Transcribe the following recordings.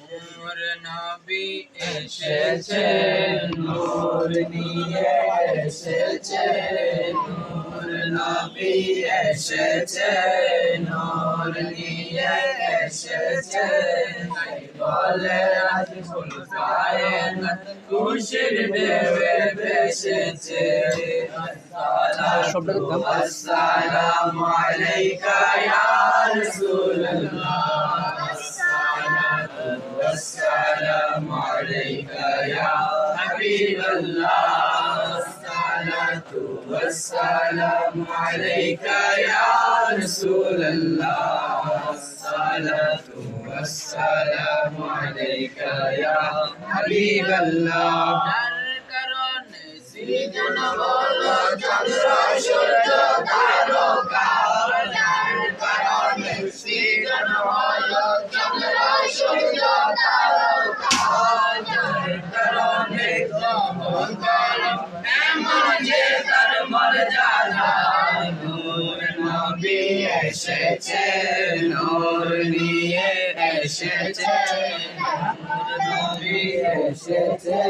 নূর নবী এসেছেন, নূর নিয়ে এসেছেন, নূর নবী এসেছেন, নূর নিয়ে এসেছেন, বলে আজ ফুল কায়নাত খুশির ঢেউয়ে ভেসেছে। আসসালামু আলাইকা ইয়া রাসূলুল্লাহ, আসসালামু আলাইকা ইয়া হাবিবাল্লাহ, আসসালাতু ওয়াসসালামু আলাইকা ইয়া রাসূলুল্লাহ, আসসালাতু ওয়াসসালামু আলাইকা ইয়া হাবিবাল্লাহ। সৃজন হলো চন্দ্র সূর্য তারকা, যার কারণে সৃজন হলো চন্দ্র সূর্য তারকা, যার কারণে কলম এমন যে তার মর্যাদা। নূর নবী এসেছে, নূর নিয়ে এসেছে, নবী এসেছে,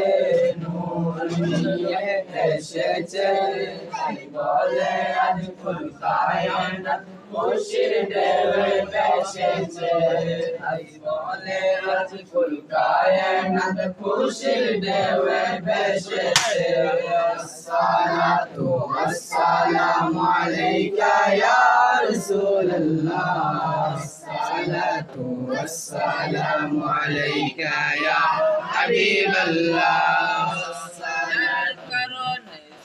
নূর নিয়ে এসেছে, বলে আজ ফুল কায়নাত খুশির ঢেউয়ে ভেসেছে, বলে আজ ফুল কায়নাত খুশির ঢেউয়ে ভেসেছে। আসসালাতু ওয়াসসালামু আলাইকা ইয়া রাসূলুল্লাহ, আসসালাতু ওয়াসসালামু আলাইকা ইয়া হাবিবাল্লাহ।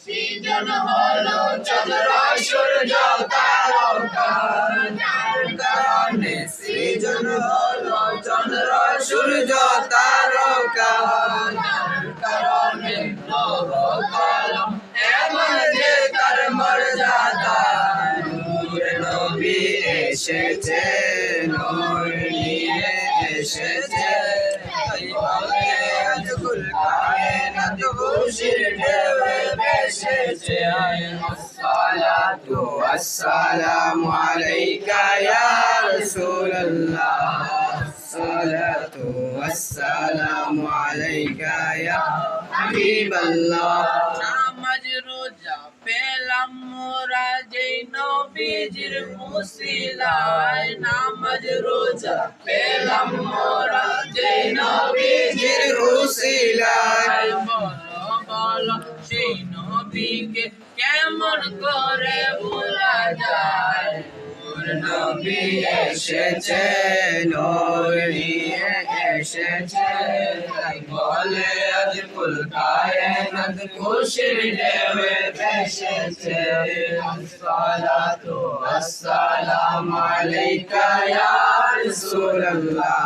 সৃজন হলো চন্দ্র সূর্য তারকা, যার কারণে সৃজন হলো চন্দ্র সূর্য তারকা, যার কারণে লৌহ কলম এমন যে তার মর্যাদা। নূর নবী এসেছে, নূর নিয়ে এসেছে, বলে আজ ফুল কায়নাত খুশির ঢেউয়ে ভেসেছে। আসসালাতু ওয়াসসালামু আলাইকা ইয়া রাসূলুল্লাহ, আসসালাতু ওয়াসসালামু আলাইকা ইয়া হাবিবাল্লাহ। নামাজ রোজা পেলাম মোরা যেই নবীজির উসিলায়, নামাজ রোজা পেলাম মোরা যেই নবীজির উসিলায়, বলো বলো সেই নবীকে কেমন করে ভোলা যায়। নূর নবী এসেছে, নূর নিয়ে এসেছে, বলে আজ ফুল কায়নাত খুশির ঢেউয়ে ভেসেছে। আসসালাতু ওয়াসসালামু আলাইকা ইয়া রাসূলুল্লাহ,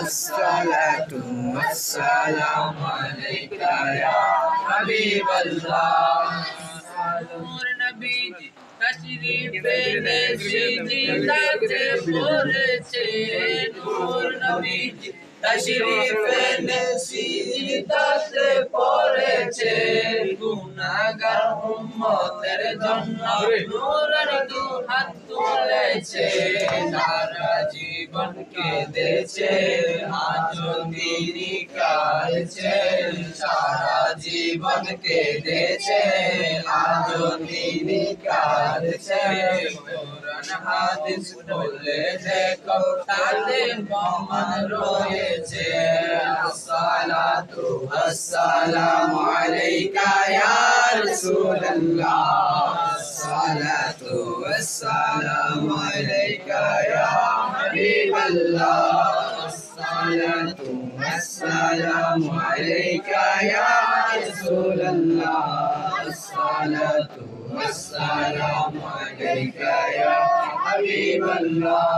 আসসালাতু ওয়াসসালামু আলাইকা ইয়া হাবিবাল্লাহ। নূর নবীজি তশরীফ এনেছি জিন্দাতে পড়েছে, নূর নবীজি তশরীফ এনেছি জিন্দাতে পড়েছে, গুনাহগার উম্মতের জন্য নূরের দুহাত তুলেছে, সারা জীবন কেঁদেছে আজও তিনি কাঁদছে, সারা জীবন কেঁদেছে আজও তিনি কাঁদছে। কোরআন হাদিস খুলে দেখো তাতে প্রমাণ রয়েছে। আসসালাতু ওয়াসসালামু আলাইকা ইয়া রাসূলুল্লাহ, আসসালাতু ওয়াসসালামু আলাইকা ইয়া হাবিবাল্লাহ, আসসালাতু ওয়াসসালামু আলাইকা ইয়া রাসূলুল্লাহ, আসসালাতু ওয়াসসালামু আলাইকা ইয়া হাবিবাল্লাহ।